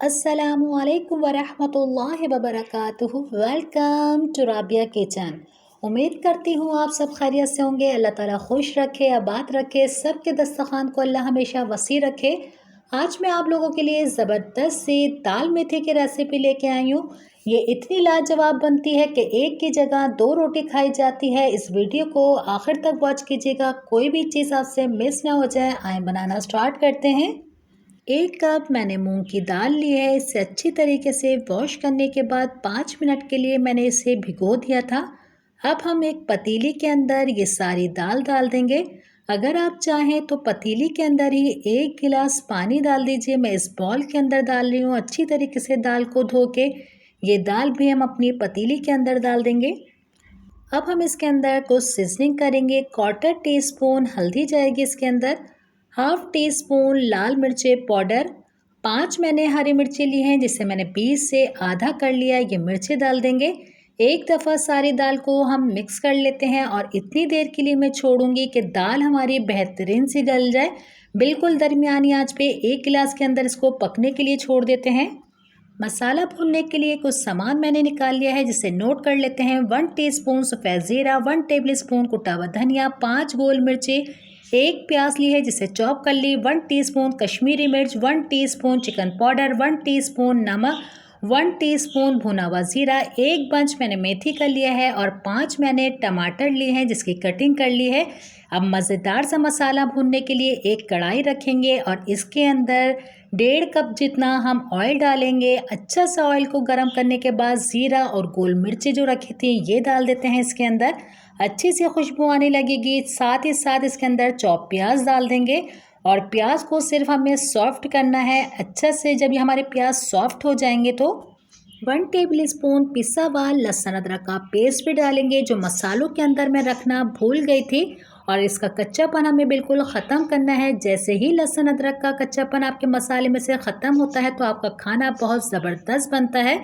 अस्सलामुअलैकुम वरहमतुल्लाहि वबरकातुहू। Welcome to Rabia kitchen. उम्मीद करती हूँ आप सब खैरियत से होंगे। अल्लाह ताला खुश रखे, आबाद रखे, सबके दस्तरखान को अल्लाह हमेशा वसी रखे। आज मैं आप लोगों के लिए ज़बरदस्त सी दाल मेथी की रेसिपी लेके आई हूँ। ये इतनी लाजवाब बनती है कि एक की जगह दो रोटी खाई जाती है। इस वीडियो को आखिर तक वॉच कीजिएगा, कोई भी चीज़ आपसे मिस ना हो जाए। आए बनाना स्टार्ट करते हैं। 1 कप मैंने मूंग की दाल ली है। इसे अच्छी तरीके से वॉश करने के बाद 5 मिनट के लिए मैंने इसे भिगो दिया था। अब हम एक पतीली के अंदर ये सारी दाल डाल देंगे। अगर आप चाहें तो पतीली के अंदर ही 1 गिलास पानी डाल दीजिए। मैं इस बॉल के अंदर डाल रही हूँ। अच्छी तरीके से दाल को धो के ये दाल भी हम अपनी पतीली के अंदर डाल देंगे। अब हम इसके अंदर कुछ सीजनिंग करेंगे। 1/4 टीस्पून हल्दी जाएगी इसके अंदर, 1/2 टीस्पून लाल मिर्ची पाउडर, 5 मैंने हरी मिर्ची ली हैं जिसे मैंने 20 से आधा कर लिया है। ये मिर्ची डाल देंगे। एक दफ़ा सारी दाल को हम मिक्स कर लेते हैं और इतनी देर के लिए मैं छोड़ूंगी कि दाल हमारी बेहतरीन सी गल जाए। बिल्कुल दरमियानी आंच पे 1 गिलास के अंदर इसको पकने के लिए छोड़ देते हैं। मसाला भूनने के लिए कुछ सामान मैंने निकाल लिया है जिसे नोट कर लेते हैं। 1 टीस्पून सफ़ेद ज़ीरा, 1 टेबलस्पून कुटा हुआ धनिया, 5 गोल मिर्ची, 1 प्याज ली है जिसे चॉप कर ली, 1 टीस्पून कश्मीरी मिर्च, 1 टीस्पून चिकन पाउडर, 1 टीस्पून नमक, 1 टीस्पून भुना हुआ ज़ीरा, 1 बंच मैंने मेथी कर लिया है और 5 मैंने टमाटर लिए हैं जिसकी कटिंग कर ली है। अब मज़ेदार सा मसाला भूनने के लिए एक कढ़ाई रखेंगे और इसके अंदर 1.5 कप जितना हम ऑयल डालेंगे। अच्छा सा ऑयल को गर्म करने के बाद ज़ीरा और गोल मिर्ची जो रखी थी ये डाल देते हैं इसके अंदर। अच्छी सी खुशबू आने लगेगी। साथ ही साथ इसके अंदर चॉप प्याज डाल देंगे और प्याज को सिर्फ हमें सॉफ्ट करना है अच्छा से। जब ये हमारे प्याज सॉफ्ट हो जाएंगे तो 1 टेबलस्पून पिसा हुआ लहसुन अदरक का पेस्ट भी डालेंगे जो मसालों के अंदर मैं रखना भूल गई थी। और इसका कच्चापन हमें बिल्कुल ख़त्म करना है। जैसे ही लहसुन अदरक का कच्चापन आपके मसाले में से ख़त्म होता है तो आपका खाना बहुत ज़बरदस्त बनता है।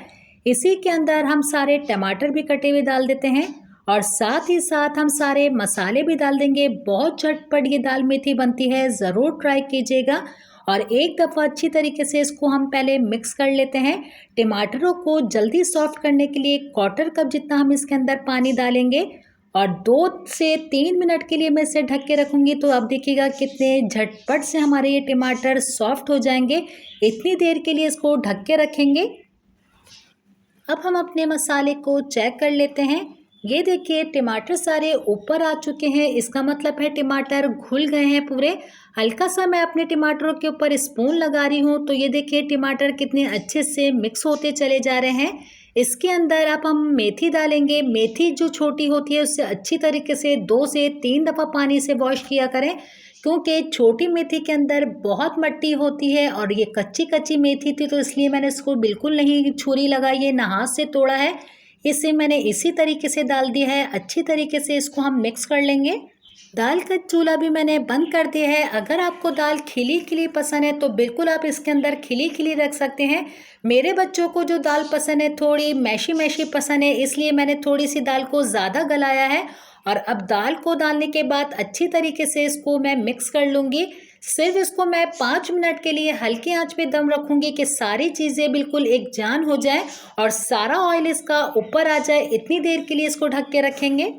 इसी के अंदर हम सारे टमाटर भी कटे हुए डाल देते हैं और साथ ही साथ हम सारे मसाले भी डाल देंगे। बहुत झटपट ये दाल मेथी बनती है, ज़रूर ट्राई कीजिएगा। और एक दफ़ा अच्छी तरीके से इसको हम पहले मिक्स कर लेते हैं। टमाटरों को जल्दी सॉफ्ट करने के लिए 1/4 कप जितना हम इसके अंदर पानी डालेंगे और 2 से 3 मिनट के लिए मैं इसे ढक के रखूँगी। तो अब देखिएगा कितने झटपट से हमारे ये टमाटर सॉफ्ट हो जाएंगे। इतनी देर के लिए इसको ढक के रखेंगे। अब हम अपने मसाले को चेक कर लेते हैं। ये देखिए टमाटर सारे ऊपर आ चुके हैं, इसका मतलब है टमाटर घुल गए हैं पूरे। हल्का सा मैं अपने टमाटरों के ऊपर स्पून लगा रही हूँ तो ये देखिए टमाटर कितने अच्छे से मिक्स होते चले जा रहे हैं। इसके अंदर अब हम मेथी डालेंगे। मेथी जो छोटी होती है उससे अच्छी तरीके से 2 से 3 दफ़ा पानी से वॉश किया करें क्योंकि छोटी मेथी के अंदर बहुत मट्टी होती है और ये कच्ची कच्ची मेथी थी तो इसलिए मैंने इसको बिल्कुल नहीं छुरी लगाई है, ना हाथ से तोड़ा है। इसे मैंने इसी तरीके से डाल दिया है। अच्छी तरीके से इसको हम मिक्स कर लेंगे। दाल का चूल्हा भी मैंने बंद कर दिया है। अगर आपको दाल खिली खिली पसंद है तो बिल्कुल आप इसके अंदर खिली खिली रख सकते हैं। मेरे बच्चों को जो दाल पसंद है थोड़ी मैशी मैशी पसंद है, इसलिए मैंने थोड़ी सी दाल को ज़्यादा गलाया है। और अब दाल को डालने के बाद अच्छी तरीके से इसको मैं मिक्स कर लूँगी। सिर्फ इसको मैं 5 मिनट के लिए हल्की आंच पे दम रखूँगी कि सारी चीज़ें बिल्कुल एक जान हो जाए और सारा ऑयल इसका ऊपर आ जाए। इतनी देर के लिए इसको ढक के रखेंगे।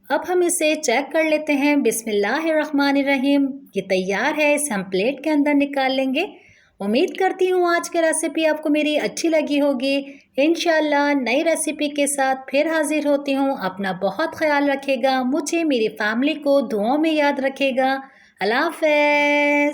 अब हम इसे चेक कर लेते हैं। बिस्मिल्लाहिर्रहमानिर्रहीम। ये तैयार है। इसे हम प्लेट के अंदर निकाल लेंगे। उम्मीद करती हूँ आज की रेसिपी आपको मेरी अच्छी लगी होगी। इंशाल्लाह नई रेसिपी के साथ फिर हाजिर होती हूँ। अपना बहुत ख्याल रखिएगा, मुझे मेरी फैमिली को दुआओं में याद रखिएगा। अल्लाह हाफ़िज़।